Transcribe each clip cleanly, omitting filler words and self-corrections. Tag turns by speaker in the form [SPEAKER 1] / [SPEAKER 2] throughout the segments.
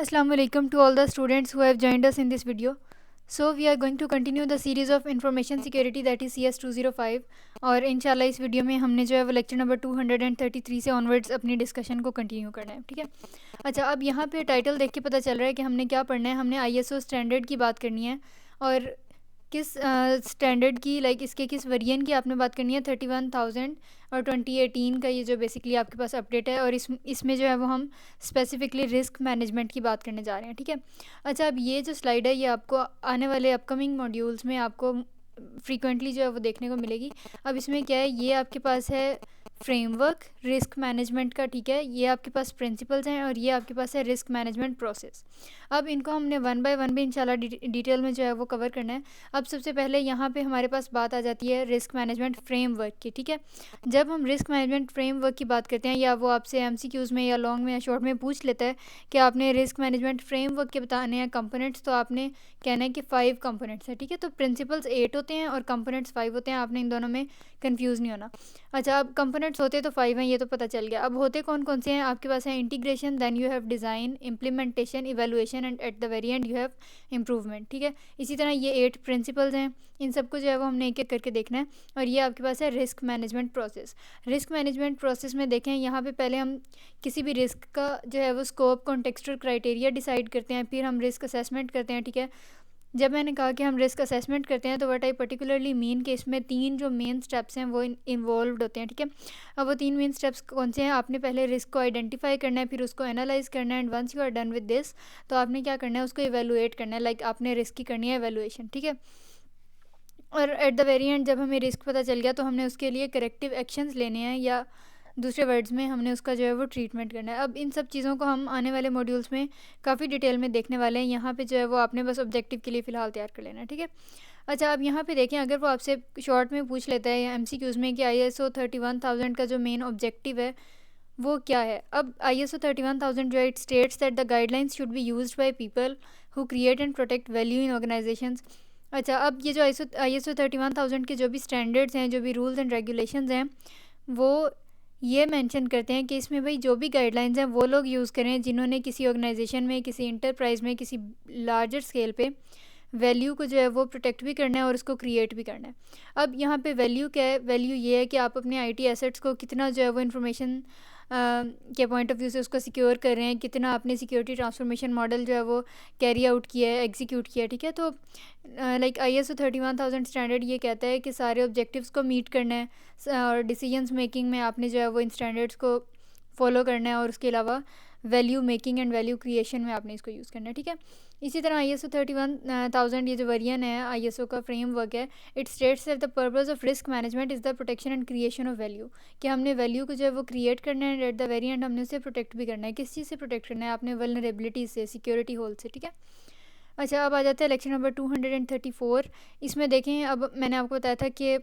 [SPEAKER 1] Assalamu alaikum to all the students who have joined us in this video. So we are going to continue the series of information security that is CS 205 और इंशाल्लाह इस video में हमने जो है वो lecture number 233 से onwards अपनी डिस्कशन को कंटिन्यू करना है। ठीक है, अच्छा अब यहाँ पे टाइटल देख के पता चल रहा है कि हमने क्या पढ़ना है। हमने ISO स्टैंडर्ड की बात करनी है और किस स्टैंडर्ड की इसके किस वेरिएंट की आपने बात करनी है 31,000 और 2018 का ये जो बेसिकली आपके पास अपडेट है और इसमें जो है वो हम स्पेसिफिकली रिस्क मैनेजमेंट की बात करने जा रहे हैं। ठीक है, अच्छा अब ये जो स्लाइड है ये आपको आने वाले अपकमिंग मॉड्यूल्स में आपको फ्रीक्वेंटली जो है वो देखने को मिलेगी। अब इसमें क्या है, ये आपके पास है फ्रेमवर्क रिस्क मैनेजमेंट का। ठीक है, ये आपके पास प्रिंसिपल्स हैं और ये आपके पास है रिस्क मैनेजमेंट प्रोसेस। अब इनको हमने वन बाय वन भी इंशाल्लाह डिटेल में जो है वो कवर करना है। अब सबसे पहले यहाँ पे हमारे पास बात आ जाती है रिस्क मैनेजमेंट फ्रेमवर्क की। ठीक है, जब हम रिस्क मैनेजमेंट फ्रेमवर्क की बात करते हैं या वो आपसे MCQs में या लॉन्ग में या शॉर्ट में पूछ लेता है कि आपने रिस्क मैनेजमेंट फ्रेमवर्क के बताने हैं कंपोनेंट्स, तो आपने कहना है कि 5 कंपोनेंट्स हैं। ठीक है, तो प्रिंसिपल्स 8 होते हैं और कंपोनेंट्स 5 होते हैं, आपने इन दोनों में कंफ्यूज नहीं होना। अच्छा अब कंपोनेंट्स होते तो 5 हैं, ये तो पता चल गया। अब होते कौन कौन से हैं, आपके पास है integration, then you have design, implementation, evaluation and at the very end you have improvement. ठीक है, इसी तरह ये 8 प्रिंसिपल्स हैं, इन सबको जो है वो हमने एक एक करके देखना है। और ये आपके पास है risk management process. Risk management process में देखें, यहाँ पे पहले हम किसी भी रिस्क का जो है वो स्कोप, कॉन्टेक्सचुअल क्राइटेरिया डिसाइड करते हैं, फिर हम रिस्क असेसमेंट करते हैं। ठीक है, जब मैंने कहा कि हम रिस्क असेसमेंट करते हैं तो व्हाट आई पर्टिकुलरली मीन कि इसमें 3 जो मेन स्टेप्स हैं वो इन्वॉल्व होते हैं। ठीक है, अब वो 3 मेन स्टेप्स कौन से हैं, आपने पहले रिस्क को आइडेंटिफाई करना है, फिर उसको एनालाइज करना है, and once you are done with this तो आपने क्या करना है, उसको इवेलुएट करना है। आपने रिस्क की करनी है इवेलुएशन। ठीक है, और एट द वेरी एंड जब हमें रिस्क पता चल गया तो हमने उसके लिए करेक्टिव एक्शंस लेने हैं, या दूसरे वर्ड्स में हमने उसका जो है वो ट्रीटमेंट करना है। अब इन सब चीज़ों को हम आने वाले मॉड्यूल्स में काफ़ी डिटेल में देखने वाले हैं। यहाँ पे जो है वो आपने बस ऑब्जेक्टिव के लिए फ़िलहाल तैयार कर लेना है। ठीक है, अच्छा अब यहाँ पे देखें, अगर वो आपसे शॉर्ट में पूछ लेता है या MCQs में कि ISO 31,000 का जो मेन ऑब्जेक्टिव है वो क्या है। अब ISO 31,000 जो है it states that the guidelines should be used by people who create and protect value in organisations. अच्छा अब ये जो ISO 31,000 के जो भी स्टैंडर्ड्स हैं, जो भी रूल्स एंड रेगुलेशंस हैं, वो ये मेंशन करते हैं कि इसमें भाई जो भी गाइडलाइंस हैं वो लोग यूज़ करें जिन्होंने किसी ऑर्गेनाइजेशन में, किसी इंटरप्राइज में, किसी लार्जर स्केल पे वैल्यू को जो है वो प्रोटेक्ट भी करना है और उसको क्रिएट भी करना है। अब यहाँ पे वैल्यू क्या है, वैल्यू ये है कि आप अपने IT एसेट्स को कितना जो है वो इन्फॉर्मेशन के पॉइंट ऑफ व्यू से उसको सिक्योर कर रहे हैं, कितना आपने सिक्योरिटी ट्रांसफॉर्मेशन मॉडल जो है वो कैरी आउट किया है, एग्जीक्यूट किया है। ठीक है, तो ISO 31,000 स्टैंडर्ड ये कहता है कि सारे ऑब्जेक्टिव्स को मीट करना है और डिसीजंस मेकिंग में आपने जो है वो इन स्टैंडर्ड्स को फॉलो करना है, और उसके अलावा value making and value creation में आपने इसको यूज़ करना है। ठीक है, इसी तरह ISO 31,000 ये जो वेरिएंट है ISO का फ्रेमवर्क है, it states that the purpose of risk management is the protection and creation of value, कि हमने वैल्यू को जो है वो क्रिएट करना है, एट द वेरिएंट हमने उसे प्रोटेक्ट भी करना है। किस चीज़ से प्रोटेक्ट करना है, आपने वल्नरेबिलिटी से, सिक्योरिटी होल से। ठीक है, अच्छा अब आ जाता है लेक्चर नंबर 234। इसमें देखें, अब मैंने आपको बताया था कि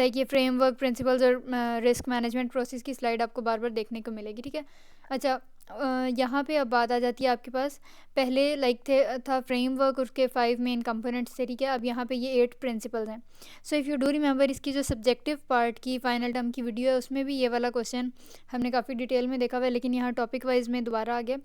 [SPEAKER 1] ये फ्रेमवर्क, प्रिंसिपल्स और रिस्क मैनेजमेंट प्रोसेस की स्लाइड आपको बार बार देखने को मिलेगी। ठीक है, अच्छा यहाँ पे अब बात आ जाती है आपके पास, पहले था फ्रेमवर्क, उसके 5 मेन कंपोनेंट्स थे। ठीक है, अब यहाँ पे ये 8 प्रिंसिपल्स हैं। So if you do remember, इसकी जो सब्जेक्टिव पार्ट की फाइनल टर्म की वीडियो है उसमें भी ये वाला क्वेश्चन हमने काफ़ी डिटेल में देखा हुआ है, लेकिन यहाँ टॉपिक वाइज में दोबारा आ गया।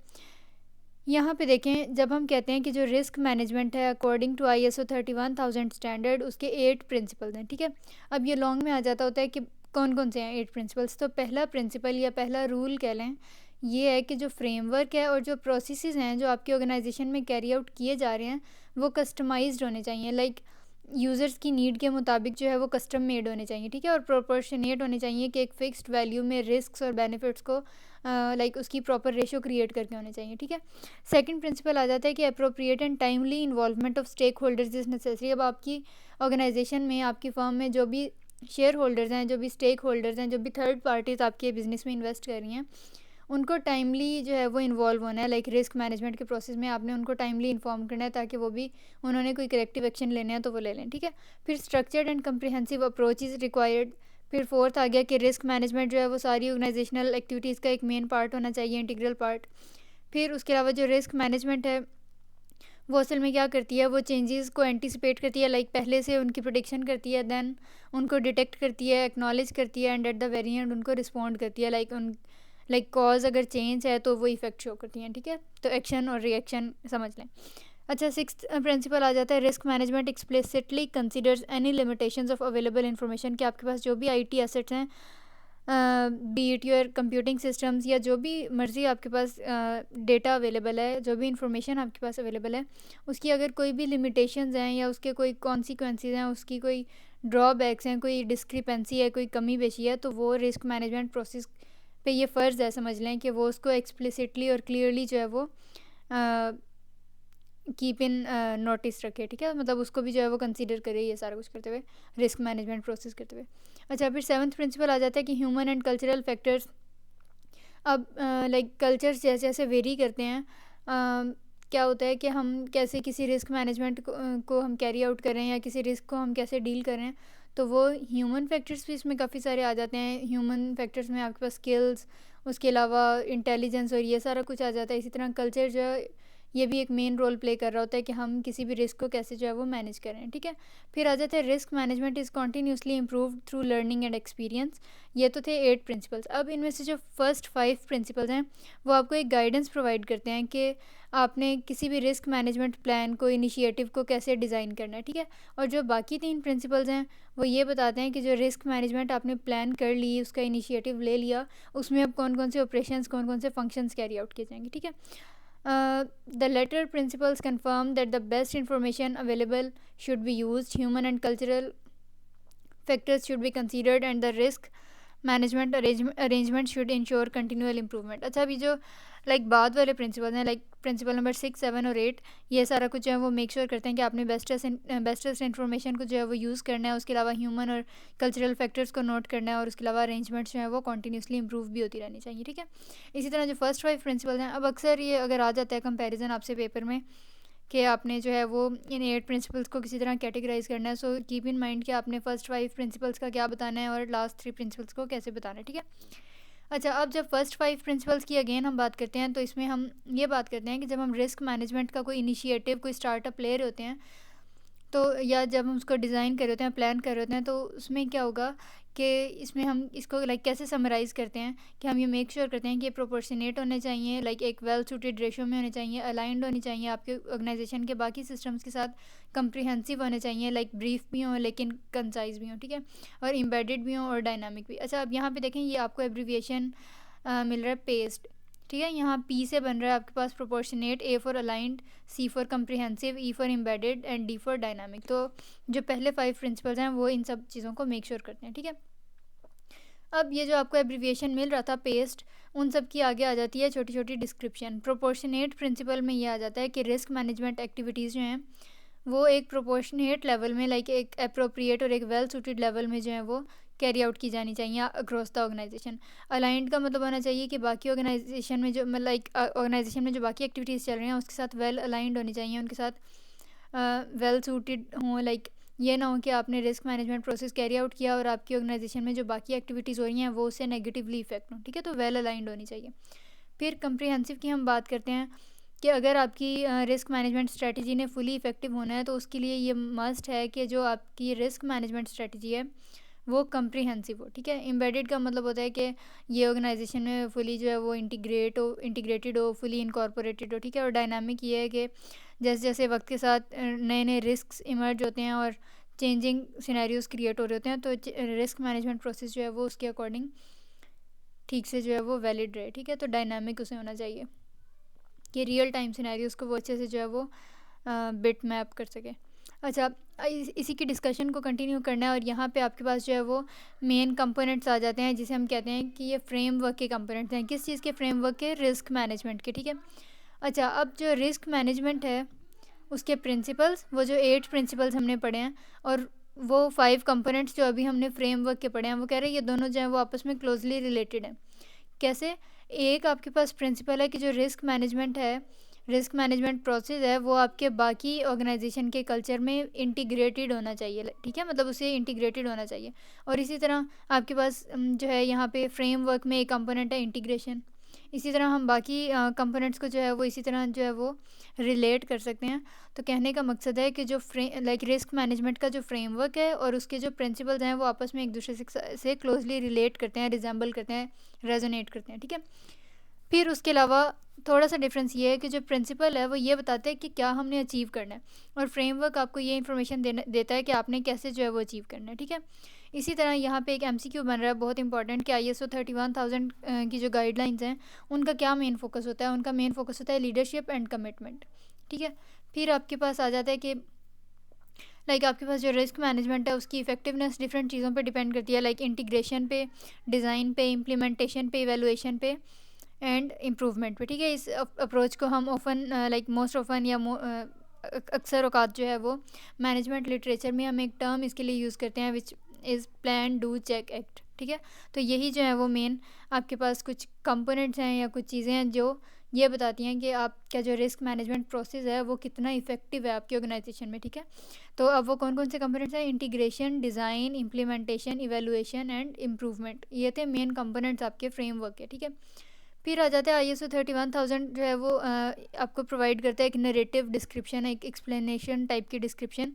[SPEAKER 1] यहाँ पे देखें, जब हम कहते हैं कि जो रिस्क मैनेजमेंट है अकॉर्डिंग टू ISO 31,000 स्टैंडर्ड, उसके 8 प्रिंसिपल्स हैं। ठीक है, अब ये लॉन्ग में आ जाता होता है कि कौन कौन से हैं 8 प्रिंसिपल्स। तो पहला प्रिंसिपल या पहला रूल कह लें, ये है कि जो फ्रेमवर्क है और जो प्रोसेसेस हैं जो आपकी ऑर्गेनाइजेशन में कैरी आउट किए जा रहे हैं वो कस्टमाइज्ड होने चाहिए, यूज़र्स की नीड के मुताबिक जो है वो कस्टम मेड होने चाहिए। ठीक है, और प्रोपोर्शनेट होने चाहिए कि एक फ़िक्स्ड वैल्यू में रिस्क्स और बेनिफिट्स को उसकी प्रॉपर रेशो क्रिएट करके होने चाहिए। ठीक है, सेकंड प्रिंसिपल आ जाता है कि appropriate and timely involvement of stakeholders is necessary. अब आपकी ऑर्गेनाइजेशन में, आपकी फर्म में जो भी शेयर होल्डर्स हैं, जो भी स्टेक होल्डर्स हैं, जो भी थर्ड पार्टीज़ आपके बिज़नेस में इन्वेस्ट कर रही हैं, उनको टाइमली जो है वो इन्वॉल्व होना है। रिस्क मैनेजमेंट के प्रोसेस में आपने उनको टाइमली इन्फॉर्म करना है ताकि वो भी, उन्होंने कोई करेक्टिव एक्शन लेने हैं तो वो ले लें। ठीक है, फिर structured and comprehensive approach is required. फिर फोर्थ आ गया कि रिस्क मैनेजमेंट जो है वो सारी ऑर्गेनाइजेशनल एक्टिविटीज़ का एक मेन पार्ट होना चाहिए, इंटीग्रल पार्ट। फिर उसके अलावा जो रिस्क मैनेजमेंट है वो असल में क्या करती है, वो चेंजेस को एंटिसिपेट करती है, पहले से उनकी प्रोडिक्शन करती है, देन उनको डिटेक्ट करती है, एक्नॉलेज करती है, and at the very and उनको रिस्पॉन्ड करती है, उन लाइक कॉज अगर चेंज है तो वो इफेक्ट शो करती हैं, ठीक है। तो एक्शन और रिएक्शन समझ लें। अच्छा, सिक्स्थ प्रिंसिपल आ जाता है, risk management explicitly considers any limitations of available information, कि आपके पास जो भी आईटी एसेट्स हैं, B it your computing systems या जो भी मर्ज़ी आपके पास डेटा अवेलेबल है, जो भी इंफॉर्मेशन आपके पास अवेलेबल है, उसकी अगर कोई भी लिमिटेशंस हैं या उसके कोई कॉन्सिक्वेंसेस हैं, उसकी कोई ड्रॉबैक्स हैं, कोई डिस्क्रिपेंसी है, कोई कमी पेशी है, तो वो रिस्क मैनेजमेंट प्रोसेस पे ये फ़र्ज़ है, समझ लें कि वो उसको एक्सप्लिसिटली और क्लियरली जो है वो कीप इन नोटिस रखे, ठीक है। मतलब उसको भी जो है वो कंसीडर करे ये सारा कुछ करते हुए, रिस्क मैनेजमेंट प्रोसेस करते हुए। अच्छा, फिर सेवन्थ प्रिंसिपल आ जाता है कि ह्यूमन एंड कल्चरल फैक्टर्स। अब लाइक कल्चर्स जैसे जैसे वेरी करते हैं, क्या होता है कि हम कैसे किसी रिस्क मैनेजमेंट को हम कैरी आउट करें या किसी रिस्क को हम कैसे डील करें, तो वो ह्यूमन फैक्टर्स भी इसमें काफ़ी सारे आ जाते हैं। ह्यूमन फैक्टर्स में आपके पास स्किल्स, उसके अलावा इंटेलिजेंस और ये सारा कुछ आ जाता है। इसी तरह कल्चर जो है ये भी एक मेन रोल प्ले कर रहा होता है कि हम किसी भी रिस्क को कैसे जो है वो मैनेज करें, ठीक है। फिर आ जाता है risk management is continuously improve through learning and experience. ये तो थे 8 प्रिंसिपल्स। अब इनमें से जो फर्स्ट 5 प्रिंसिपल्स हैं वो आपको एक गाइडेंस प्रोवाइड करते हैं कि आपने किसी भी रिस्क मैनेजमेंट प्लान को, इनिशिएटिव को कैसे डिज़ाइन करना है, ठीक है। और जो बाकी 3 प्रिंसिपल्स हैं वो ये बताते हैं कि जो रिस्क मैनेजमेंट आपने प्लान कर ली, उसका इनिशिएटिव ले लिया, उसमें अब कौन कौन से ऑपरेशंस, कौन कौन से फंक्शंस कैरी आउट किए जाएंगे, ठीक है। The latter principles confirm that the best information available should be used, human and cultural factors should be considered, and the risk management arrangement should ensure continual improvement. अच्छा, अभी जो like बाद वाले principal हैं, लाइक प्रिंसिपल नंबर 6, 7 और 8, ये सारा कुछ जो है वो मेक श्योर करते हैं कि आपने बेस्टेस्ट इन्फॉर्मेशन को जो है वो यूज़ करना है। उसके अलावा ह्यूमन और कल्चरल फैक्टर्स को नोट करना है और उसके अलावा अरेंजमेंट्स जो है वो कॉन्टीन्यूसली इंप्रूव भी होती रहनी चाहिए, ठीक है। इसी तरह जो फर्स्ट 5 प्रिंसिपल हैं, अब अक्सर ये अगर आ जाता है कंपेरिजन आपसे पेपर में कि आपने जो है वो इन 8 प्रिंसिपल्स को किसी तरह कैटेगराइज करना है, सो कीप इन माइंड कि आपने फर्स्ट 5 प्रिंसिपल्स का क्या बताना है और लास्ट 3 प्रिंसिपल्स को कैसे बताना है, ठीक है। अच्छा, अब जब फर्स्ट 5 प्रिंसिपल्स की अगेन हम बात करते हैं, तो इसमें हम ये बात करते हैं कि जब हम रिस्क मैनेजमेंट का कोई इनिशिएटिव, कोई स्टार्टअप ले रहे होते हैं, तो या जब हम उसको डिज़ाइन कर रहे होते हैं, प्लान कर रहे होते हैं, तो उसमें क्या होगा कि इसमें हम इसको लाइक कैसे समराइज़ करते हैं कि हम ये मेक श्योर करते हैं कि प्रोपोर्शनेट होने चाहिए, लाइक एक वेल सूटेड रेशो में होने चाहिए, अलाइंड होनी चाहिए आपके ऑर्गेनाइजेशन के बाकी सिस्टम्स के साथ, कम्प्रिहेंसिव होने चाहिए, लाइक ब्रीफ भी हों लेकिन कंसाइज भी हों, ठीक है, और एम्बेडेड भी हों और डायनामिक भी। अच्छा, अब यहाँ पे देखें, ये आपको एब्रीविएशन मिल रहा है पेस्ट, ठीक है। यहाँ पी से बन रहा है आपके पास proportionate, A for aligned, C for comprehensive, E for embedded and D for dynamic. तो जो पहले 5 प्रिंसिपल्स हैं वो इन सब चीज़ों को मेक श्योर करते हैं, ठीक है। अब ये जो आपको एब्रीविएशन मिल रहा था पेस्ट, उन सब की आगे आ जाती है छोटी छोटी डिस्क्रिप्शन। प्रोपोर्शनेट प्रिंसिपल में ये आ जाता है कि रिस्क मैनेजमेंट एक्टिविटीज़ जो हैं वो एक प्रोपोर्शनेट लेवल में, लाइक एक अप्रोप्रिएट और एक वेल सूटेड लेवल में जो है वो कैरी आउट की जानी चाहिए अक्रॉस द ऑर्गेनाइजेशन। अलाइंड का मतलब होना चाहिए कि बाकी ऑर्गेनाइजेशन में जो लाइक ऑर्गेनाइजेशन में जो बाकी एक्टिविटीज़ चल रही हैं उसके साथ वेल अलाइंड होनी चाहिए, उनके साथ वेल सूटेड हों। लाइक ये ना हो कि आपने risk management process carry out किया और आपकी ऑर्गेनाइजेशन में जो बाकी एक्टिविटीज़ हो रही हैं वो उससे नेगेटिवली इफेक्ट हो, ठीक है। तो वेल अलाइंड होनी चाहिए। फिर कंप्रिहेंसिव की हम बात करते हैं कि अगर आपकी रिस्क मैनेजमेंट स्ट्रेटजी ने फुली इफेक्टिव होना है तो उसके लिए ये मस्ट है कि जो आपकी रिस्क मैनेजमेंट स्ट्रेटजी है वो कंप्रिहेंसिव हो, ठीक है। एम्बेडेड का मतलब होता है कि ये ऑर्गेनाइजेशन में फुली जो है वो इंटीग्रेटेड हो, फुली इनकॉर्पोरेटेड हो, ठीक है। और डायनामिक ये है कि जैसे जैसे वक्त के साथ नए नए रिस्क इमर्ज होते हैं और चेंजिंग सिनेरियोज क्रिएट हो रहे होते हैं, तो रिस्क मैनेजमेंट प्रोसेस जो है वो उसके अकॉर्डिंग ठीक से जो है वो वैलिड रहे, ठीक है। तो डायनामिक उसे होना चाहिए कि रियल टाइम सिनेरियोज को वो अच्छे से जो है वो बिट मैप कर सके। अच्छा, इसी की डिस्कशन को कंटिन्यू करना है और यहाँ पे आपके पास जो है वो मेन कंपोनेंट्स आ जाते हैं जिसे हम कहते हैं कि ये फ्रेमवर्क के कंपोनेंट्स हैं। किस चीज़ के फ्रेमवर्क के? रिस्क मैनेजमेंट के, ठीक है। अच्छा, अब जो रिस्क मैनेजमेंट है उसके प्रिंसिपल्स, वो जो 8 प्रिंसिपल्स हमने पढ़े हैं और वो 5 कंपोनेंट्स जो अभी हमने फ्रेमवर्क के पढ़े हैं, वो कह रहे हैं ये दोनों जो है वो आपस में क्लोजली रिलेटेड हैं। कैसे? एक आपके पास प्रिंसिपल है कि जो रिस्क मैनेजमेंट है, रिस्क मैनेजमेंट प्रोसेस है, वो आपके बाकी ऑर्गेनाइजेशन के कल्चर में इंटीग्रेटेड होना चाहिए, ठीक है, मतलब उसे इंटीग्रेटेड होना चाहिए। और इसी तरह आपके पास जो है यहाँ पे फ्रेमवर्क में एक कंपोनेंट है इंटीग्रेशन। इसी तरह हम बाकी कंपोनेंट्स को जो है वो इसी तरह जो है वो रिलेट कर सकते हैं। तो कहने का मकसद है कि जो रिस्क मैनेजमेंट का जो फ्रेमवर्क है और उसके जो प्रिंसिपल्स हैं वो आपस में एक दूसरे से क्लोजली रिलेट करते हैं, रिजेंबल करते हैं, रेजोनेट करते हैं, ठीक है। फिर उसके अलावा थोड़ा सा डिफरेंस ये है कि जो प्रिंसिपल है वो ये बताते हैं कि क्या हमने अचीव करना है, और फ्रेमवर्क आपको ये इन्फॉर्मेशन देता है कि आपने कैसे जो है वो अचीव करना है, ठीक है। इसी तरह यहाँ पे एक एमसीक्यू बन रहा है बहुत इंपॉर्टेंट कि ISO 31000 की जो गाइडलाइंस हैं उनका क्या मेन फोकस होता है। उनका मेन फोकस होता है लीडरशिप एंड कमिटमेंट, ठीक है। फिर आपके पास आ जाता है कि आपके पास जो रिस्क मैनेजमेंट है उसकी इफेक्टिवनेस डिफरेंट चीज़ों पे डिपेंड करती है, इंटीग्रेशन पे, डिज़ाइन पे, इम्प्लीमेंटेशन पे, इवेलुएशन पे एंड इम्प्रूवमेंट पे, ठीक है। इस अप्रोच को हम ओफन मोस्ट ऑफन या अक्सर औकात जो है वो मैनेजमेंट लिटरेचर में हम एक टर्म इसके लिए यूज़ करते हैं which is plan do check act, ठीक है। तो यही जो है वो मेन आपके पास कुछ कंपोनेंट्स हैं या कुछ चीज़ें हैं जो ये बताती हैं कि आपका जो रिस्क मैनेजमेंट प्रोसेस है वो कितना इफेक्टिव है आपकी ऑर्गेनाइजेशन में, ठीक है। तो अब वो कौन कौन से कंपोनेंट्स हैं? Integration, design, implementation, evaluation and improvement, ये थे मेन कंपोनेंट्स आपके फ्रेमवर्क के, ठीक है। फिर आ जाता है ISO 31000 जो है वो आपको प्रोवाइड करता है एक नरेटिव डिस्क्रिप्शन, एक एक्सप्लेनेशन टाइप की डिस्क्रिप्शन,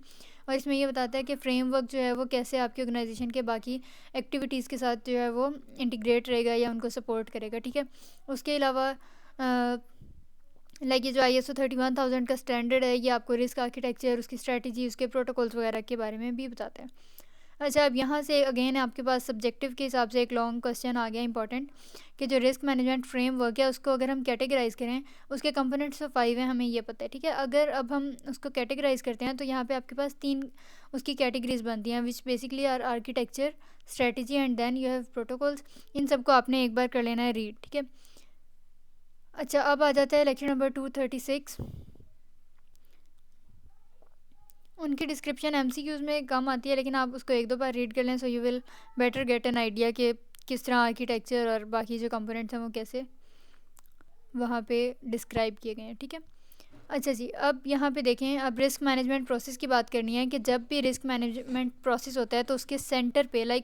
[SPEAKER 1] और इसमें ये बताता है कि फ्रेमवर्क जो है वो कैसे आपकी ऑर्गेनाइजेशन के बाकी एक्टिविटीज़ के साथ जो है वो इंटीग्रेट रहेगा या उनको सपोर्ट करेगा, ठीक है। उसके अलावा ये जो ISO 31000 का स्टैंडर्ड है ये आपको रिस्क आर्किटेक्चर, उसकी स्ट्रेटजी, उसके प्रोटोकॉल्स वगैरह के बारे में भी बताते हैं। अच्छा, अब यहाँ से अगेन आपके पास सब्जेक्टिव के हिसाब से एक लॉन्ग क्वेश्चन आ गया इंपॉर्टेंट कि जो रिस्क मैनेजमेंट फ्रेमवर्क है उसको अगर हम कैटेगराइज करें, उसके कंपोनेंट्स तो 5 हैं, हमें ये पता है, ठीक है। अगर अब हम उसको कैटेगराइज करते हैं तो यहाँ पे आपके पास 3 उसकी कैटेगरीज बनती हैं which basically are architecture, strategy and then you have protocols. इन सबको आपने एक बार कर लेना है रीड, ठीक है। अच्छा, अब आ जाता है लेक्चर नंबर 236। उनकी डिस्क्रिप्शन MCQs में कम आती है, लेकिन आप उसको 1-2 बार रीड कर लें so you will better get an idea कि किस तरह आर्किटेक्चर और बाकी जो कंपोनेंट्स हैं वो कैसे वहाँ पे डिस्क्राइब किए गए हैं, ठीक है। अच्छा जी, अब यहाँ पे देखें, अब रिस्क मैनेजमेंट प्रोसेस की बात करनी है कि जब भी रिस्क मैनेजमेंट प्रोसेस होता है तो उसके सेंटर पे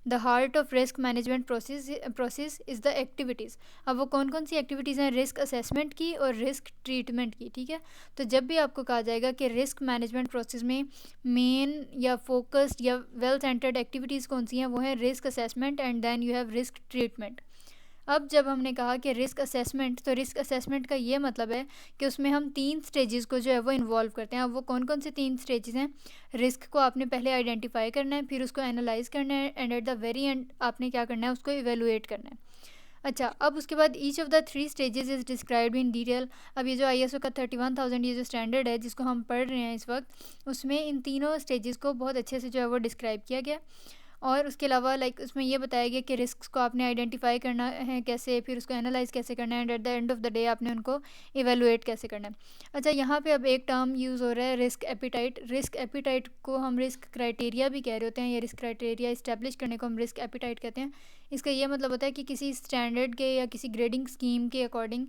[SPEAKER 1] the heart of risk management process is the activities. अब वो कौन कौन सी एक्टिविटीज़ हैं? रिस्क असेसमेंट की और रिस्क ट्रीटमेंट की, ठीक है। तो जब भी आपको कहा जाएगा कि रिस्क मैनेजमेंट प्रोसेस में मेन या फोकस्ड या वेल सेंटर्ड एक्टिविटीज़ कौन सी हैं, वो है risk assessment and then you have risk treatment. अब जब हमने कहा कि रिस्क असेसमेंट, तो रिस्क असेसमेंट का ये मतलब है कि उसमें हम 3 स्टेजेस को जो है वो इन्वॉल्व करते हैं। अब वो कौन कौन से 3 स्टेजेस हैं? रिस्क को आपने पहले आइडेंटिफाई करना है, फिर उसको एनालाइज करना है and at the very and आपने क्या करना है? उसको इवेलुएट करना है। अच्छा, अब उसके बाद each of the 3 stages is described in detail. अब ये जो ISO का 31000 ये जो स्टैंडर्ड है जिसको हम पढ़ रहे हैं इस वक्त, उसमें इन तीनों स्टेजेस को बहुत अच्छे से जो है वो डिस्क्राइब किया गया, और उसके अलावा उसमें ये बताया गया कि रिस्क को आपने आइडेंटिफाई करना है कैसे, फिर उसको एनालाइज कैसे करना है and at the end of the day आपने उनको इवेलुएट कैसे करना है। अच्छा, यहाँ पे अब एक टर्म यूज़ हो रहा है रिस्क एपिटाइट। रिस्क एपिटाइट को हम रिस्क क्राइटेरिया भी कह रहे होते हैं, या रिस्क क्राइटेरिया इस्टेब्लिश करने को हम रिस्क एपिटाइट कहते हैं। इसका ये मतलब होता है कि किसी स्टैंडर्ड के या किसी ग्रेडिंग स्कीम के अकॉर्डिंग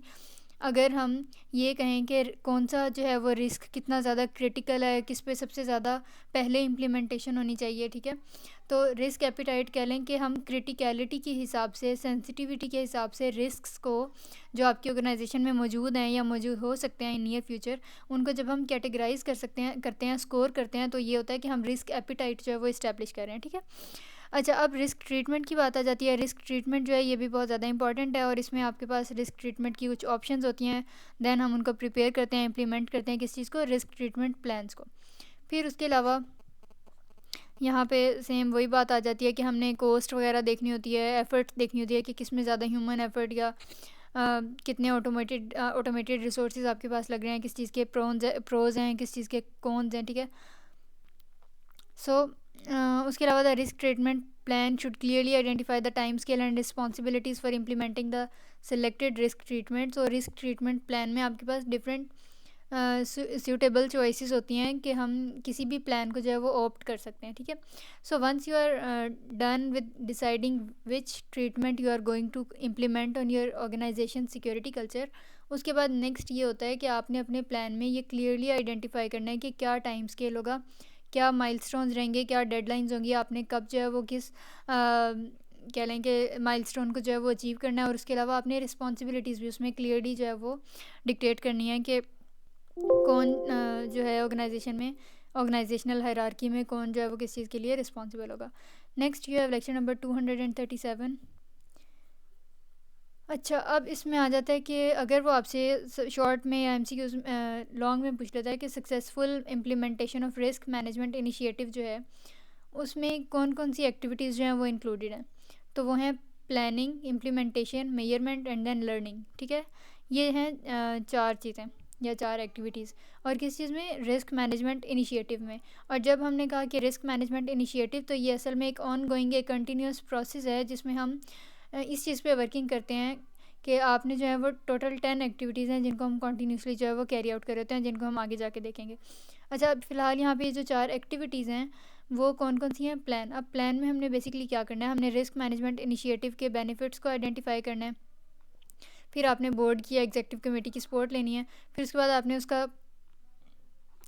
[SPEAKER 1] अगर हम ये कहें कि कौन सा जो है वो रिस्क कितना ज़्यादा क्रिटिकल है, किस पे सबसे ज़्यादा पहले इम्प्लीमेंटेशन होनी चाहिए, ठीक है। तो रिस्क एपिटाइट कह लें कि हम क्रिटिकलिटी के हिसाब से, सेंसिटिविटी के हिसाब से रिस्क्स को जो आपकी ऑर्गेनाइजेशन में मौजूद हैं या मौजूद हो सकते हैं इन नियर फ्यूचर, उनको जब हम कैटेगराइज करते हैं, स्कोर करते हैं, तो ये होता है कि हम रिस्क एपिटाइट जो है वो इस्टेब्लिश कर रहे हैं, ठीक है। अच्छा, अब रिस्क ट्रीटमेंट की बात आ जाती है। रिस्क ट्रीटमेंट जो है ये भी बहुत ज़्यादा इंपॉर्टेंट है, और इसमें आपके पास रिस्क ट्रीटमेंट की कुछ ऑप्शंस होती हैं, देन हम उनको प्रिपेयर करते हैं, इम्प्लीमेंट करते हैं किस चीज़ को? रिस्क ट्रीटमेंट प्लान्स को। फिर उसके अलावा यहाँ पे सेम वही बात आ जाती है कि हमने कॉस्ट वगैरह देखनी होती है, एफ़र्ट देखनी होती है कि किस में ज़्यादा ह्यूमन एफ़र्ट या कितने ऑटोमेटेड रिसोर्सेज आपके पास लग रहे हैं, किस चीज़ के प्रोज हैं, किस चीज़ के कॉन्स हैं, ठीक है। सो उसके अलावा the risk treatment plan should clearly identify the time scale and responsibilities for implementing the selected risk treatment. So risk treatment plan में आपके पास डिफरेंट सूटेबल चॉइसेस होती हैं कि हम किसी भी प्लान को जो है वो ऑप्ट कर सकते हैं, ठीक है। So once you are done with deciding which treatment you are going to implement on your organisation security culture, उसके बाद नेक्स्ट ये होता है कि आपने अपने प्लान में ये क्लियरली आइडेंटिफाई करना है कि क्या टाइम स्केल होगा, क्या माइलस्टोन्स रहेंगे, क्या डेडलाइंस होंगी, आपने कब जो है वो कह लें कि माइलस्टोन को जो है वो अचीव करना है, और उसके अलावा अपनी रिस्पॉन्सिबिलिटीज़ भी उसमें क्लियरली जो है वो डिक्टेट करनी है कि कौन जो है ऑर्गेनाइजेशनल हायरार्की में कौन जो है वो किस चीज़ के लिए रिस्पॉन्सिबल होगा। Next you have lecture number 237। अच्छा, अब इसमें आ जाता है कि अगर वो आपसे शॉर्ट में या एमसीक्यूज लॉन्ग में पूछ लेता है कि successful implementation of risk management initiative जो है उसमें कौन कौन सी एक्टिविटीज़ जो हैं वो इंक्लूडेड हैं, तो वो हैं planning, implementation, measurement and then learning. ठीक है, ये हैं चार चीज़ें या चार एक्टिविटीज़। और किस चीज़ में? रिस्क मैनेजमेंट इनिशिएटिव में। और जब हमने कहा कि रिस्क मैनेजमेंट इनिशिएटिव, तो ये असल में एक ऑन गोइंग, एक कंटिन्यूस प्रोसेस है जिसमें हम इस चीज़ पे वर्किंग करते हैं कि आपने जो है वो टोटल 10 एक्टिविटीज़ हैं जिनको हम कंटिन्यूसली जो है वो कैरी आउट कर रहे हैं, जिनको हम आगे जाके देखेंगे। अच्छा, अब फ़िलहाल यहाँ पे जो चार एक्टिविटीज़ हैं वो कौन कौन सी हैं? प्लान। अब प्लान में हमने बेसिकली क्या करना है, हमने रिस्क मैनेजमेंट इनिशिएटिव के बेनिफिट्स को आइडेंटिफाई करना है, फिर आपने बोर्ड की या एग्जीक्यूटिव कमेटी की सपोर्ट लेनी है, फिर उसके बाद आपने उसका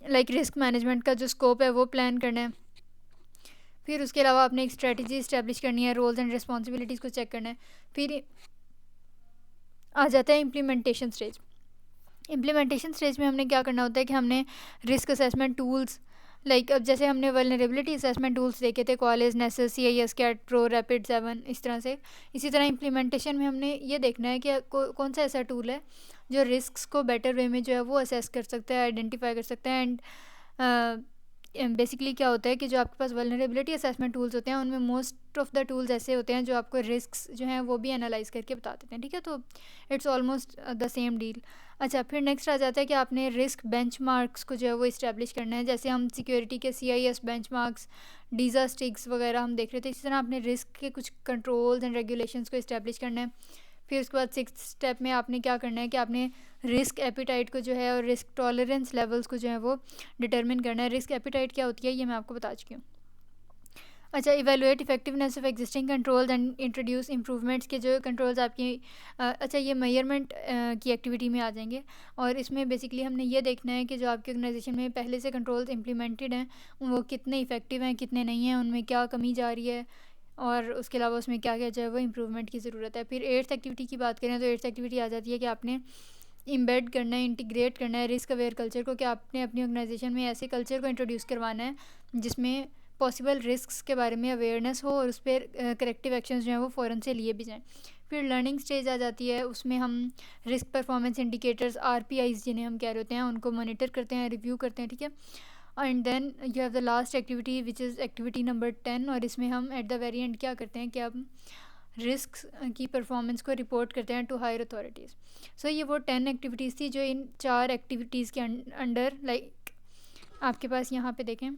[SPEAKER 1] रिस्क मैनेजमेंट का जो स्कोप है वो प्लान करना है, फिर उसके अलावा आपने एक स्ट्रेटजी इस्टेब्लिश करनी है, रोल्स एंड रिस्पॉन्सिबिलिटीज़ को चेक करना है, फिर आ जाता है इम्प्लीमेंटेशन स्टेज। इम्प्लीमेंटेशन स्टेज में हमने क्या करना होता है कि हमने रिस्क असेसमेंट टूल्स अब जैसे हमने वल्नरेबिलिटी असेसमेंट टूल्स देखे थे, Qualys, Nessus, CIS, CAT Pro, Rapid 7, इस तरह से। इसी तरह इम्प्लीमेंटेशन में हमने ये देखना है कि कौन सा ऐसा टूल है जो रिस्क को बेटर वे में जो है वो असेस कर सकता है, आइडेंटिफाई कर सकता है। एंड बेसिकली क्या होता है कि जो आपके पास वल्नरेबिलिटी असेसमेंट टूल्स होते हैं उनमें मोस्ट ऑफ द टूल्स ऐसे होते हैं जो आपको रिस्क्स जो हैं वो भी एनालाइज करके बता देते हैं। ठीक है, तो it's almost the same deal. अच्छा, फिर नेक्स्ट आ जाता है कि आपने रिस्क बेंचमार्क्स को जो है वो इस्टेब्लिश करना है। जैसे हम सिक्योरिटी के CIS बेंचमार्क्स, डीजा स्टिक्स वगैरह हम देख रहे थे, इसी तरह आपने रिस्क के कुछ कंट्रोल्स एंड रेगुलेशंस को इस्टेब्लिश करना है। फिर उसके बाद 6th स्टेप में आपने क्या करना है कि आपने रिस्क एपिटाइट को जो है और रिस्क टॉलरेंस लेवल्स को जो है वो डिटरमिन करना है। रिस्क एपिटाइट क्या होती है ये मैं आपको बता चुकी हूँ। अच्छा, evaluate effectiveness of existing controls and introduce improvements के जो कंट्रोल्स आपकी अच्छा, ये मेजरमेंट की एक्टिविटी में आ जाएंगे। और इसमें बेसिकली हमने ये देखना है कि जो आपके ऑर्गेनाइजेशन में पहले से कंट्रोल्स इम्प्लीमेंटेड हैं वो कितने इफेक्टिव हैं, कितने नहीं हैं, उनमें क्या कमी जा रही है, और उसके अलावा उसमें क्या क्या जो है वो इम्प्रूवमेंट की ज़रूरत है। फिर 8th एक्टिविटी की बात करें तो 8th एक्टिविटी आ जाती है कि आपने इम्बेड करना है, इंटीग्रेट करना है रिस्क अवेयर कल्चर को, कि आपने अपनी ऑर्गेनाइजेशन में ऐसे कल्चर को इंट्रोड्यूस करवाना है जिसमें पॉसिबल रिस्क्स के बारे में अवेयरनेस हो और उस पर करेक्टिव एक्शंस जो हैं वो फ़ौरन से लिए भी जाएँ। फिर लर्निंग स्टेज आ जाती है, उसमें हम रिस्क परफॉर्मेंस इंडिकेटर्स, RPIs जिन्हें हम कह रहे होते हैं, उनको मॉनिटर करते हैं, रिव्यू करते हैं। ठीक है, and then you have the last activity which is activity number 10, और इसमें हम एट द वेरी एंड क्या करते हैं कि हम रिस्क की परफॉर्मेंस को रिपोर्ट करते हैं टू हायर अथॉरिटीज़। सो ये वो 10 एक्टिविटीज़ थी जो इन 4 एक्टिविटीज़ के अंडर आपके पास यहाँ पे देखें,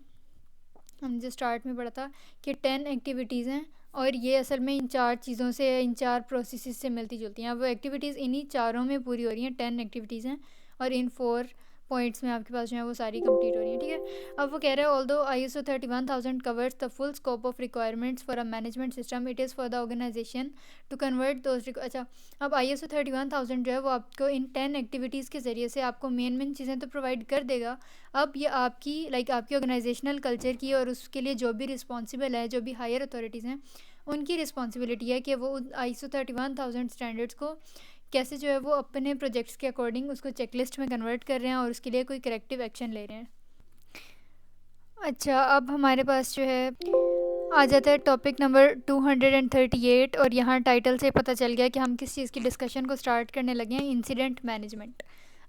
[SPEAKER 1] हमने जो स्टार्ट में पढ़ा था कि 10 एक्टिविटीज़ हैं, और ये असल में इन 4 चीज़ों से, इन 4 प्रोसेसेस से मिलती जुलती हैं। अब वो एक्टिविटीज़ इन्हीं चारों में पूरी हो रही हैं, 10 एक्टिविटीज़ हैं, और इन 4 पॉइंट्स में आपके पास जो है वो सारी कंप्लीट हो रही है। ठीक है, अब वो कह रहे हैं although ISO 31000 covers the full scope of requirements for a management system, it is for the organisation to convert those. अच्छा, अब ISO 31000 जो है वो आपको इन 10 एक्टिविटीज़ के ज़रिए से आपको मेन चीज़ें तो प्रोवाइड कर देगा। अब ये आपकी आपकी ऑर्गेनाइजेशनल कल्चर की और उसके लिए जो भी रिस्पॉन्सिबल है, जो भी हायर अथॉरिटीज़ हैं, उनकी रिस्पॉन्सिबिलिटी है कि वो ISO 31000 स्टैंडर्ड्स को कैसे जो है वो अपने प्रोजेक्ट्स के अकॉर्डिंग उसको चेकलिस्ट में कन्वर्ट कर रहे हैं और उसके लिए कोई करेक्टिव एक्शन ले रहे हैं। अच्छा, अब हमारे पास जो है आ जाता है टॉपिक नंबर 238, और यहाँ टाइटल से पता चल गया कि हम किस चीज़ की डिस्कशन को स्टार्ट करने लगे हैं, इंसिडेंट मैनेजमेंट।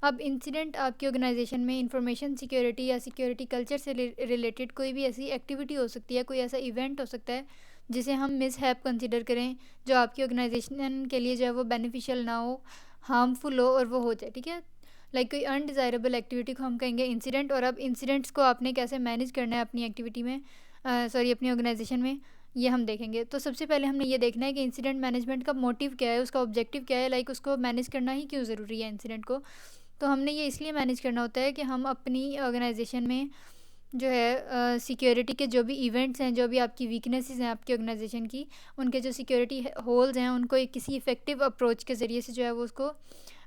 [SPEAKER 1] अब इंसिडेंट आपकी ऑर्गेनाइजेशन में इंफॉर्मेशन सिक्योरिटी या सिक्योरिटी कल्चर से रिलेटेड कोई भी ऐसी एक्टिविटी हो सकती है, कोई ऐसा इवेंट हो सकता है जिसे हम मिसहैप कंसिडर करें, जो आपकी ऑर्गेनाइजेशन के लिए जो है वो बेनिफिशियल ना हो, हार्मफुल हो, और वो हो जाए। ठीक है, कोई अनडिज़ायरेबल एक्टिविटी को हम कहेंगे इंसिडेंट। और अब इंसिडेंट्स को आपने कैसे मैनेज करना है अपनी एक्टिविटी में, अपनी ऑर्गेनाइजेशन में, ये हम देखेंगे। तो सबसे पहले हमने ये देखना है कि इंसिडेंट मैनेजमेंट का मोटिव क्या है, उसका ऑब्जेक्टिव क्या है, उसको मैनेज करना ही क्यों ज़रूरी है इंसिडेंट को। तो हमने ये इसलिए मैनेज करना होता है कि हम अपनी ऑर्गेनाइजेशन में जो है सिक्योरिटी के जो भी इवेंट्स हैं, जो भी आपकी वीकनेसेस हैं आपकी ऑर्गेनाइजेशन की, उनके जो सिक्योरिटी होल्स हैं उनको एक किसी इफ़ेक्टिव अप्रोच के ज़रिए से जो है वो उसको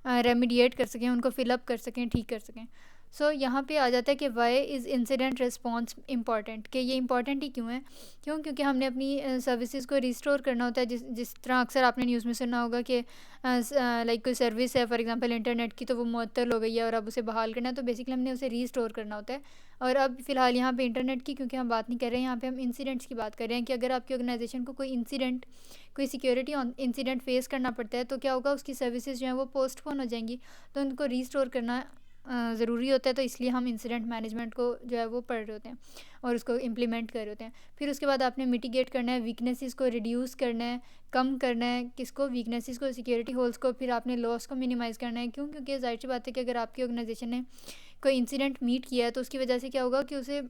[SPEAKER 1] रेमिडिएट कर सकें, उनको फिलअप कर सकें, ठीक कर सकें। सो यहाँ पे आ जाता है कि why is incident response important, कि ये इंपॉर्टेंट ही क्यों है। क्योंकि हमने अपनी सर्विसेज को रिस्टोर करना होता है। जिस तरह अक्सर आपने न्यूज़ में सुना होगा कि लाइक कोई सर्विस है फॉर एग्जांपल इंटरनेट की, तो वो मुअत्तल हो गई है और अब उसे बहाल करना है, तो बेसिकली हमने उसे रीस्टोर करना होता है। और अब फ़िलहाल यहाँ पे इंटरनेट की क्योंकि हम बात नहीं कर रहे हैं, यहाँ पे हम इंसिडेंट्स की बात कर रहे हैं कि अगर आपकी ऑर्गेनाइजेशन को कोई सिक्योरिटी इंसिडेंट फेस करना पड़ता है, तो क्या होगा, उसकी सर्विसेज जो हैं वो पोस्टपोन हो जाएंगी, तो उनको रीस्टोर करना ज़रूरी होता है। तो इसलिए हम इंसिडेंट मैनेजमेंट को जो है वो पढ़ रहे होते हैं और उसको इम्प्लीमेंट कर रहे होते हैं। फिर उसके बाद आपने मिटिगेट करना है, वीकनेसेस को रिड्यूस करना है, कम करना है, किसको, वीकनेसेस को, सिक्योरिटी होल्स को। फिर आपने लॉस को मिनिमाइज़ करना है। क्योंकि जाहिर सी बात है कि अगर आपकी ऑर्गेनाइजेशन ने कोई इंसिडेंट मीट किया है, तो उसकी वजह से क्या होगा कि उसे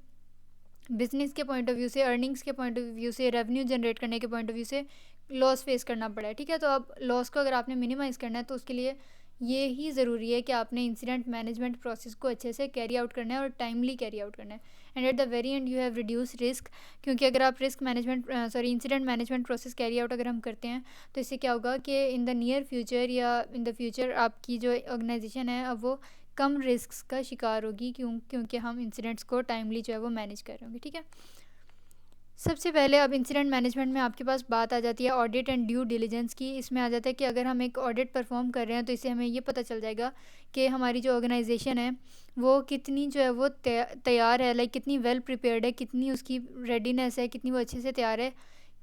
[SPEAKER 1] बिजनेस के पॉइंट ऑफ व्यू से, अर्निंग्स के पॉइंट ऑफ व्यू से, रेवेन्यू जनरेट करने के पॉइंट ऑफ व्यू से लॉस फेस करना पड़ा है। ठीक है, तो अब लॉस को अगर आपने मिनिमाइज़ करना है, तो उसके लिए ये ही ज़रूरी है कि आपने इंसिडेंट मैनेजमेंट प्रोसेस को अच्छे से कैरी आउट करना है और टाइमली कैरी आउट करना है। And at the very end you have reduce risk, क्योंकि अगर आप incident management process carry out अगर हम करते हैं, तो इससे क्या होगा कि इन द नियर फ्यूचर या इन द फ्यूचर आपकी जो ऑर्गेनाइजेशन है अब वो कम रिस्क का शिकार होगी, क्योंकि हम इंसिडेंट्स को टाइमली जो है वो मैनेज कर रहे होंगे। ठीक है, सबसे पहले अब इंसिडेंट मैनेजमेंट में आपके पास बात आ जाती है ऑडिट एंड ड्यू डिलिजेंस की। इसमें आ जाता है कि अगर हम एक ऑडिट परफॉर्म कर रहे हैं, तो इससे हमें ये पता चल जाएगा कि हमारी जो ऑर्गेनाइजेशन है वो कितनी जो है वो तैयार है, लाइक कितनी वेल प्रिपेयर्ड है, कितनी उसकी रेडीनेस है, कितनी वो अच्छे से तैयार है,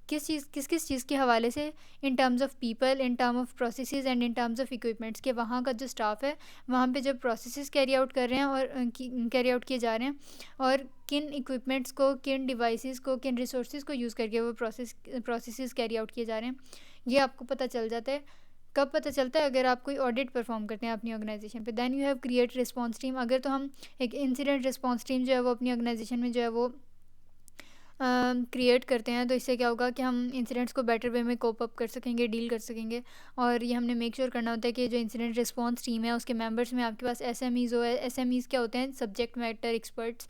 [SPEAKER 1] किस किस चीज़ के हवाले से, in terms of people, in term of processes and in terms of equipments, के वहाँ का जो स्टाफ है वहाँ पे जो प्रोसेसेस कैरी आउट कर रहे हैं और कैरी आउट किए जा रहे हैं, और किन इक्विपमेंट्स को, किन डिवाइसेस को, किन रिसोर्सेज को यूज़ करके वो प्रोसेसेस कैरी आउट किए जा रहे हैं, ये आपको पता चल जाता है। कब पता चलता है? अगर आप कोई ऑडिट परफॉर्म करते हैं अपनी ऑर्गेनाइजेशन पे। Then you have create response team. अगर तो हम एक इंसिडेंट रिस्पॉन्स टीम जो है वो अपनी ऑर्गेनाइजेशन में जो है वो क्रिएट करते हैं, तो इससे क्या होगा कि हम इंसिडेंट्स को बेटर वे में कोप अप कर सकेंगे, डील कर सकेंगे। और ये हमने मेक श्योर करना होता है कि जो इंसिडेंट रिस्पॉन्स टीम है उसके मेंबर्स में आपके पास एसएमईज़ हो। एसएमईज़ क्या होते हैं? सब्जेक्ट मैटर एक्सपर्ट्स,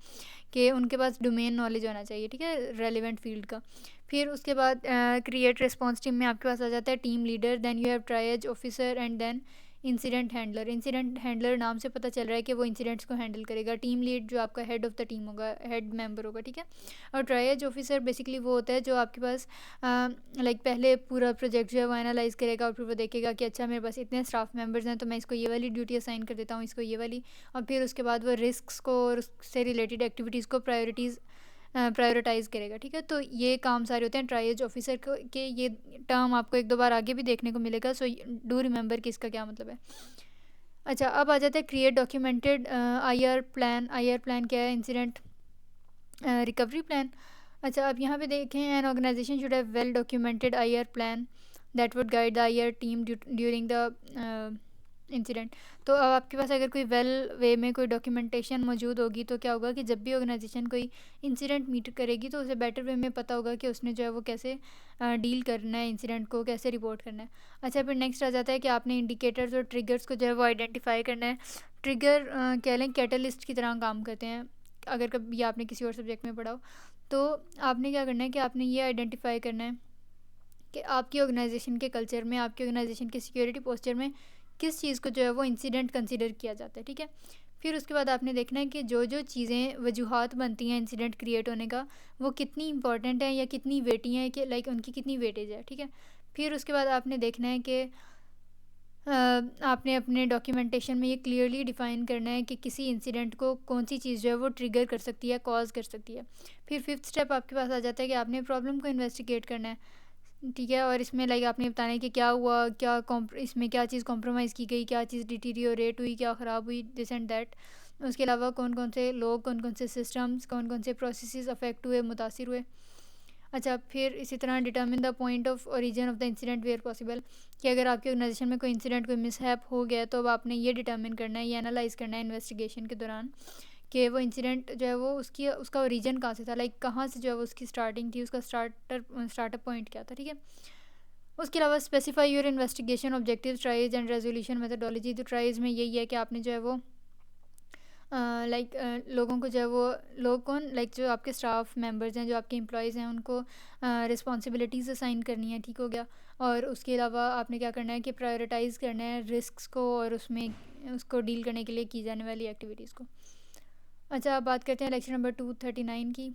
[SPEAKER 1] के उनके पास डोमेन नॉलेज होना चाहिए, ठीक है, रेलिवेंट फील्ड का। फिर उसके बाद क्रिएट रिस्पॉन्स टीम में आपके पास आ जाता है team leader, then you have triage officer and then incident handler. Incident handler नाम से पता चल रहा है कि वो इंसिडेंट्स को हैंडल करेगा। टीम लीड जो आपका हेड ऑफ़ द टीम होगा, हेड मेंबर होगा, ठीक है। और ट्रायज ऑफिसर बेसिकली वो होता है जो आपके पास लाइक पहले पूरा प्रोजेक्ट जो है वो एनालाइज करेगा और फिर वो देखेगा कि अच्छा मेरे पास इतने स्टाफ मेंबर्स हैं, तो मैं इसको ये वाली ड्यूटी असाइन कर देता हूँ, इसको ये वाली। और फिर उसके बाद वो रिस्क को और उससे रिलेटेड एक्टिविटीज़ को प्रायोरिटाइज़ करेगा, ठीक है। तो ये काम सारे होते हैं ट्रायज ऑफिसर को के। ये टर्म आपको एक दो बार आगे भी देखने को मिलेगा, सो डू रिमेंबर कि इसका क्या मतलब है। अच्छा, अब आ जाता है create documented IR plan. IR plan क्या है? Incident recovery plan. अच्छा, अब यहाँ पे देखें, an organisation should have well documented IR plan that would guide the IR team during the incident. तो अब आपके पास अगर कोई वेल वे में कोई डॉक्यूमेंटेशन मौजूद होगी, तो क्या होगा कि जब भी ऑर्गेनाइजेशन कोई इंसिडेंट मीट करेगी, तो उसे बेटर वे में पता होगा कि उसने जो है वो कैसे डील करना है, इंसिडेंट को कैसे रिपोर्ट करना है। अच्छा, फिर नेक्स्ट आ जाता है कि आपने इंडिकेटर्स और ट्रिगर्स को जो है वो आइडेंटिफाई करना है। ट्रिगर कह लें कैटलिस्ट की तरह काम करते हैं, अगर कभी आपने किसी और सब्जेक्ट में पढ़ा हो। तो आपने क्या करना है कि आपने ये आइडेंटिफाई करना है कि आपकी ऑर्गेनाइजेशन के कल्चर में, आपकी ऑर्गेनाइजेशन के सिक्योरिटी पोस्चर में किस चीज़ को जो है वो इंसिडेंट कंसीडर किया जाता है, ठीक है। फिर उसके बाद आपने देखना है कि जो जो चीज़ें वजूहात बनती हैं इंसिडेंट क्रिएट होने का, वो कितनी इंपॉर्टेंट है या कितनी वेटी हैं, कि लाइक उनकी कितनी वेटेज है, ठीक है। फिर उसके बाद आपने देखना है कि आपने अपने डॉक्यूमेंटेशन में ये क्लियरली डिफ़ाइन करना है कि किसी इंसिडेंट को कौन सी चीज़ जो है वो ट्रिगर कर सकती है, कॉज कर सकती है। फिर फिफ्थ स्टेप आपके पास आ जाता है कि आपने प्रॉब्लम को इन्वेस्टिगेट करना है, ठीक है। और इसमें लाइक आपने बताना है कि क्या हुआ, इसमें क्या चीज़ कॉम्प्रोमाइज़ की गई, क्या चीज़ डिटीरियोरेट हुई, क्या ख़राब हुई, दिस एंड दैट। उसके अलावा कौन कौन से लोग, कौन कौन से सिस्टम्स, कौन कौन से प्रोसेसेस अफेक्ट हुए, मुतासिर हुए। अच्छा, फिर इसी तरह determine the point of origin of the incident where possible, कि अगर आपके ऑर्गेनाइजेशन में कोई इंसिडेंट, कोई मिसहैप हो गया, तो अब आपने ये डिटर्मिन करना है, ये एनालाइज करना है इन्वेस्टिगेशन के दौरान कि वो इंसिडेंट जो है वो उसका ओरिजिन कहाँ से था, लाइक कहाँ से जो है वो उसकी स्टार्टिंग थी, उसका स्टार्टअप पॉइंट क्या था, ठीक है। उसके अलावा specify your investigation objective, tries and resolution methodology. तो ट्राइज में यही है कि आपने जो है वो लाइक लोगों को जो है वो, लोग कौन, लाइक जो आपके स्टाफ मेंबर्स हैं, जो आपके एम्प्लॉयज़ हैं, उनको रिस्पॉन्सिबिलिटीज़ असाइन करनी है, ठीक हो गया। और उसके अलावा आपने क्या करना है कि प्रायोरिटाइज़ करना है रिस्क्स को और उसमें उसको डील करने के लिए की जाने वाली एक्टिविटीज़ को। अच्छा, अब बात करते हैं लेक्चर नंबर 239 की।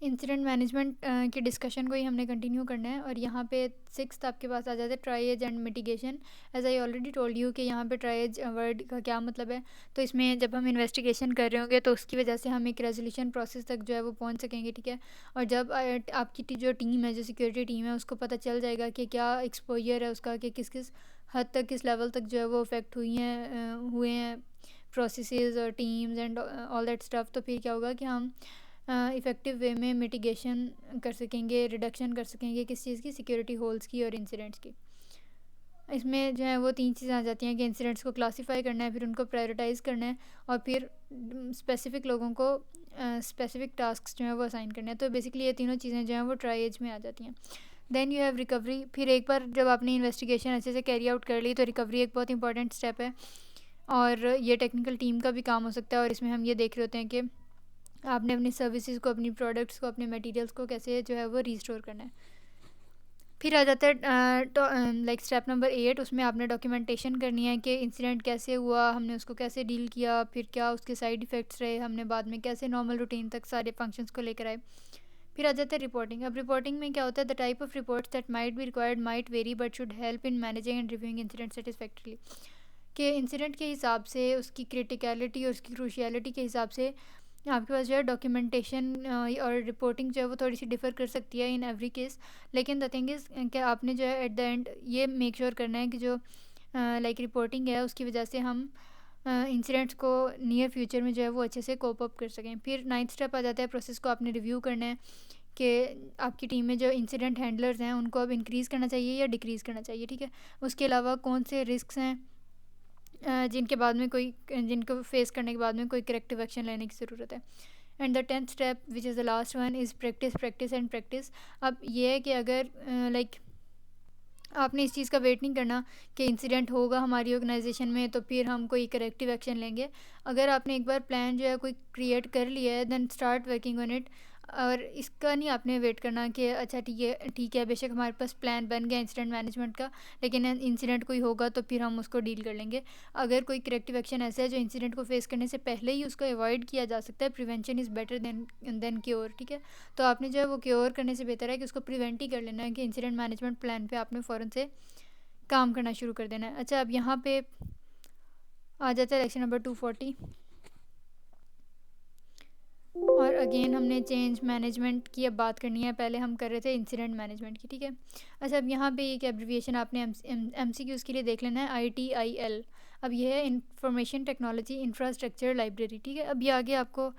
[SPEAKER 1] इंसिडेंट मैनेजमेंट की डिस्कशन को ही हमने कंटिन्यू करना है, और यहाँ पे सिक्स्थ आपके पास आ जाता है triage and mitigation. As I already told you कि यहाँ पे ट्राइएज वर्ड का क्या मतलब है। तो इसमें जब हम इन्वेस्टिगेशन कर रहे होंगे तो उसकी वजह से हम एक रेजोल्यूशन प्रोसेस तक जो है वो पहुँच सकेंगे, ठीक है। और जब आपकी जो टीम है, जो सिक्योरिटी टीम है, उसको पता चल जाएगा कि क्या एक्सपोजर है उसका, कि किस किस हद तक, किस लेवल तक जो है वो अफेक्ट हुए हैं प्रोसेसेस और teams and all that stuff, तो फिर क्या होगा कि हम इफ़ेक्टिव वे में मिटिगेशन कर सकेंगे, रिडक्शन कर सकेंगे किस चीज़ की, सिक्योरिटी होल्स की और इंसिडेंट्स की। इसमें जो है वो तीन चीज़ें आ जाती हैं कि इंसिडेंट्स को क्लासीफाई करना है, फिर उनको प्रायोरिटाइज़ करना है, और फिर स्पेसिफिक लोगों को स्पेसिफिक टास्क जो है वो असाइन करना है। तो बेसिकली ये तीनों चीज़ें जो हैं वो ट्राइएज में आ जाती हैं। Then you have recovery. फिर एक बार जब आपने इन्वेस्टिगेशन अच्छे से कैरी आउट कर ली तो रिकवरी एक बहुत इंपॉर्टेंट स्टेप है, और ये टेक्निकल टीम का भी काम हो सकता है। और इसमें हम ये देख रहे होते हैं कि आपने अपनी सर्विसेज को, अपनी प्रोडक्ट्स को, अपने मटेरियल्स को कैसे जो है वो रिस्टोर करना है। फिर आ जाता है लाइक स्टेप नंबर 8। उसमें आपने डॉक्यूमेंटेशन करनी है कि इंसिडेंट कैसे हुआ, हमने उसको कैसे डील किया, फिर क्या उसके साइड इफ़ेक्ट्स रहे, हमने बाद में कैसे नॉर्मल रूटीन तक सारे फंक्शंस को लेकर आए। फिर आ जाता है रिपोर्टिंग। अब रिपोर्टिंग में क्या होता है, the type of reports that might be required might vary but should help in managing and reviewing incident satisfactorily. कि इंसिडेंट के हिसाब से, उसकी क्रिटिकलिटी और उसकी क्रूशियलिटी के हिसाब से आपके पास जो है डॉक्यूमेंटेशन और रिपोर्टिंग जो है वो थोड़ी सी डिफ़र कर सकती है इन एवरी केस। लेकिन द थिंग इज़ कि आपने जो है एट द एंड ये मेक श्योर करना है कि जो लाइक रिपोर्टिंग है उसकी वजह से हम इंसिडेंट्स को नियर फ्यूचर में जो है वो अच्छे से कोप अप कर सकें। फिर 9th स्टेप आ जाता है, प्रोसेस को आपने रिव्यू करना है कि आपकी टीम में जो इंसिडेंट हैंडलर्स हैं उनको अब इंक्रीज़ करना चाहिए या डिक्रीज़ करना चाहिए, ठीक है। उसके अलावा कौन से रिस्क्स हैं जिनको फेस करने के बाद में कोई करेक्टिव एक्शन लेने की ज़रूरत है। And the 10th step which is the last one is practice, practice and practice. अब ये है कि अगर लाइक आपने इस चीज़ का वेट नहीं करना कि इंसिडेंट होगा हमारी ऑर्गेनाइजेशन में तो फिर हम कोई करेक्टिव एक्शन लेंगे। अगर आपने एक बार प्लान जो है कोई क्रिएट कर लिया है, then start working on it. और इसका नहीं आपने वेट करना कि अच्छा ठीक है बेशक हमारे पास प्लान बन गया इंसिडेंट मैनेजमेंट का, लेकिन इंसिडेंट कोई होगा तो फिर हम उसको डील कर लेंगे। अगर कोई करेक्टिव एक्शन ऐसा है जो इंसिडेंट को फेस करने से पहले ही उसको अवॉइड किया जा सकता है, prevention is better than cure, ठीक है। तो आपने जो है वो क्योर करने से बेहतर है कि उसको प्रिवेंट ही कर लेना है, कि इंसिडेंट मैनेजमेंट प्लान पे आपने फ़ौरन से काम करना शुरू कर देना है। अच्छा, अब यहाँ पे आ जाता है लेक्चर नंबर 240, और अगेन हमने चेंज मैनेजमेंट की अब बात करनी है। पहले हम कर रहे थे इंसिडेंट मैनेजमेंट की, ठीक है। अच्छा, अब यहाँ पे एक एब्रिविएशन आपने MCQs के लिए देख लेना है, ITIL। अब ये है इंफॉर्मेशन टेक्नोलॉजी इंफ्रास्ट्रक्चर लाइब्रेरी, ठीक है। अब ये आगे आपको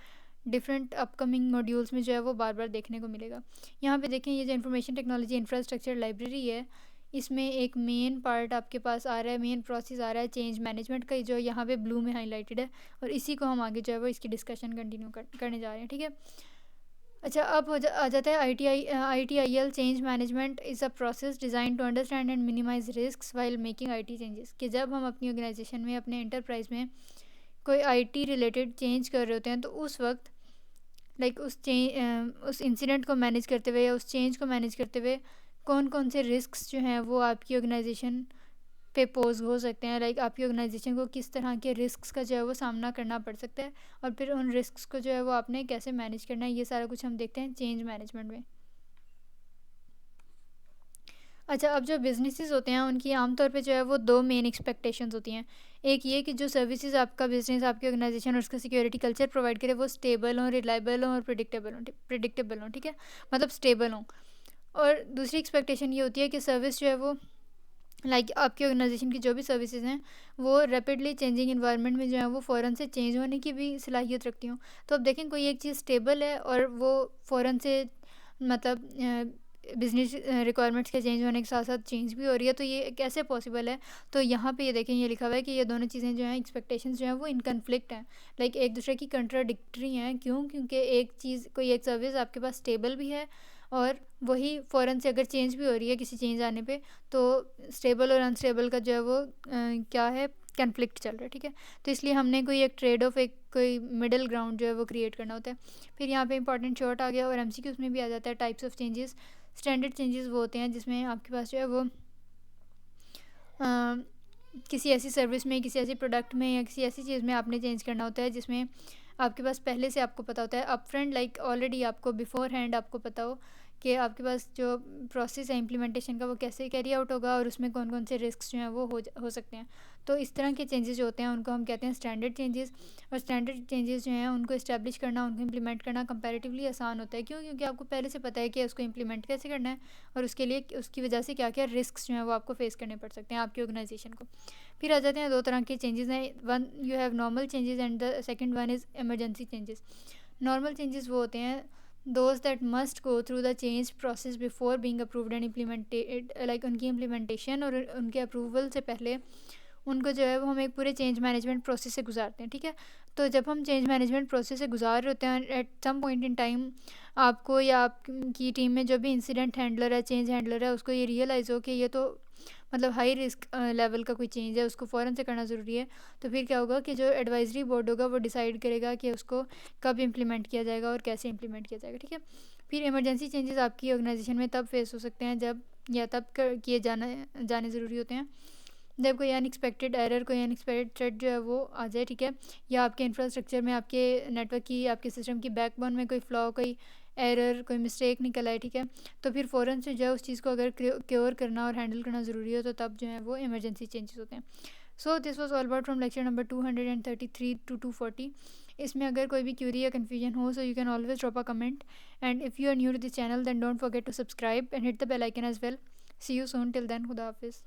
[SPEAKER 1] डिफरेंट अपकमिंग मॉड्यूल्स में जो है वो बार बार देखने को मिलेगा। यहाँ पे देखें, ये जो इंफॉर्मेशन टेक्नोलॉजी इंफ्रास्ट्रक्चर लाइब्रेरी है, इसमें एक मेन पार्ट आपके पास आ रहा है, मेन प्रोसेस आ रहा है चेंज मैनेजमेंट का, जो यहाँ पे ब्लू में हाईलाइटेड है, और इसी को हम आगे जो है वो इसकी डिस्कशन कंटिन्यू करने जा रहे हैं, ठीक है। अच्छा, अब आ जाता है ITIL। Change management is a process design to understand and minimise risk while making IT changes. कि जब हम अपनी ऑर्गेनाइजेशन में, अपने एंटरप्राइज में कोई IT रिलेटेड चेंज कर रहे होते हैं, तो उस वक्त लाइक उस इंसिडेंट को मैनेज करते हुए या उस चेंज को मैनेज करते हुए कौन कौन से रिस्क्स जो हैं वो आपकी ऑर्गेनाइजेशन पे पोज हो सकते हैं, लाइक आपकी ऑर्गेनाइजेशन को किस तरह के रिस्क्स का जो है वो सामना करना पड़ सकता है, और फिर उन रिस्क्स को जो है वो आपने कैसे मैनेज करना है, ये सारा कुछ हम देखते हैं चेंज मैनेजमेंट में। अच्छा, अब जो बिजनेसेस होते हैं उनकी आमतौर पे जो है वो दो मेन एक्सपेक्टेशंस होती हैं। एक ये कि जो सर्विसेज आपका बिजनेस, आपकी ऑर्गेनाइजेशन और उसका सिक्योरिटी कल्चर प्रोवाइड करे वो स्टेबल हों, रिलायबल हों और प्रिडिक्टेबल हों, ठीक है, मतलब स्टेबल हों। और दूसरी एक्सपेक्टेशन ये होती है कि सर्विस जो है वो लाइक आपकी ऑर्गेनाइजेशन की जो भी सर्विसेज हैं वो रैपिडली चेंजिंग इन्वायरमेंट में जो है वो फ़ौरन से चेंज होने की भी सलाहियत रखती हूँ। तो अब देखें, कोई एक चीज़ स्टेबल है और वो फ़ौरन से मतलब बिजनेस रिक्वायरमेंट्स के चेंज होने के साथ साथ चेंज भी हो रही है, तो ये कैसे पॉसिबल है। तो यहाँ पे ये देखें, ये लिखा हुआ है कि ये दोनों चीज़ें जो हैं, एक्सपेक्टेशंस जो हैं वो इन कन्फ्लिक्ट हैं, लाइक एक दूसरे की कंट्राडिक्टरी हैं। क्यों? क्योंकि एक चीज़, कोई एक सर्विस आपके पास स्टेबल भी है और वही फ़ौरन से अगर चेंज भी हो रही है किसी चेंज आने पे, तो स्टेबल और अनस्टेबल का जो है वो क्या है, कन्फ्लिक्ट चल रहा है, ठीक है। तो इसलिए हमने कोई एक ट्रेड ऑफ, एक कोई मिडिल ग्राउंड जो है वो क्रिएट करना होता है। फिर यहाँ पे इंपॉर्टेंट शॉर्ट आ गया, और MCQs में भी आ जाता है types of changes. Standard changes वो होते हैं जिसमें आपके पास जो है वो किसी ऐसी सर्विस में, किसी ऐसी प्रोडक्ट में या किसी ऐसी चीज़ में आपने चेंज करना होता है जिसमें आपके पास पहले से आपको पता होता है अप फ्रंट, लाइक ऑलरेडी आपको बिफोर हैंड आपको पता हो कि आपके पास जो प्रोसेस है इम्प्लीमेंटेशन का वो कैसे कैरी आउट होगा और उसमें कौन कौन से रिस्क जो हैं वो हो सकते हैं। तो इस तरह के चेंजेस जो होते हैं उनको हम कहते हैं स्टैंडर्ड चेंजेस। और स्टैंडर्ड चेंजेस जो हैं उनको इस्टेब्लिश करना, उनको इम्प्लीमेंट करना कंपैरेटिवली आसान होता है। क्यों? क्योंकि आपको पहले से पता है कि उसको इम्प्लीमेंट कैसे करना है और उसके लिए उसकी वजह से क्या क्या रिस्क जो हैं वो आपको फेस करने पड़ सकते हैं आपकी ऑर्गेनाइजेशन को। फिर आ जाते हैं दो तरह के चेंजेस हैं, one you have normal changes and the second one is emergency changes. Normal changes वो होते हैं those that must go through the change process before being approved and implemented, like उनकी इम्प्लीमेंटेशन और उनके अप्रूवल से पहले उनको जो है वो हम एक पूरे चेंज मैनेजमेंट प्रोसेस से गुजारते हैं। ठीक है, तो जब हम चेंज मैनेजमेंट प्रोसेस से गुजार रहे होते हैं at some point in time आपको या आपकी टीम में जो भी इंसिडेंट हैंडलर है, चेंज हैंडलर है, उसको ये रियलाइज़ हो कि ये तो मतलब हाई रिस्क लेवल का कोई चेंज है, उसको फ़ौरन से करना ज़रूरी है। तो फिर क्या होगा कि जो एडवाइजरी बोर्ड होगा वो डिसाइड करेगा कि उसको कब इम्प्लीमेंट किया जाएगा और कैसे इम्प्लीमेंट किया जाएगा। ठीक है, फिर इमरजेंसी चेंजेस आपकी ऑर्गेनाइजेशन में तब फेस हो सकते हैं जब या तब किए जाने ज़रूरी होते हैं जब कोई अनएक्सपेक्टेड एरर, कोई अनएक्सपेक्टेड थ्रेट जो है वो आ जाए। ठीक है, या आपके इंफ्रास्ट्रक्चर में, आपके नेटवर्क की, आपके सिस्टम की बैकबोन में कोई फ्लॉ, कोई एरर, कोई मिस्टेक निकल आए। ठीक है, तो फिर फ़ौरन से जो है उस चीज़ को अगर क्योर करना और हैंडल करना ज़रूरी हो तो तब जो है वो इमरजेंसी चेंजेस होते हैं। So this was all about from lecture number 233 to 240। इसमें अगर कोई भी क्यूरी या कन्फ्यूजन हो so you can always drop a comment, and if you are new to this channel then don't forget to subscribe and hit the bell icon as well. See you soon, till then खुदा हाफिज़।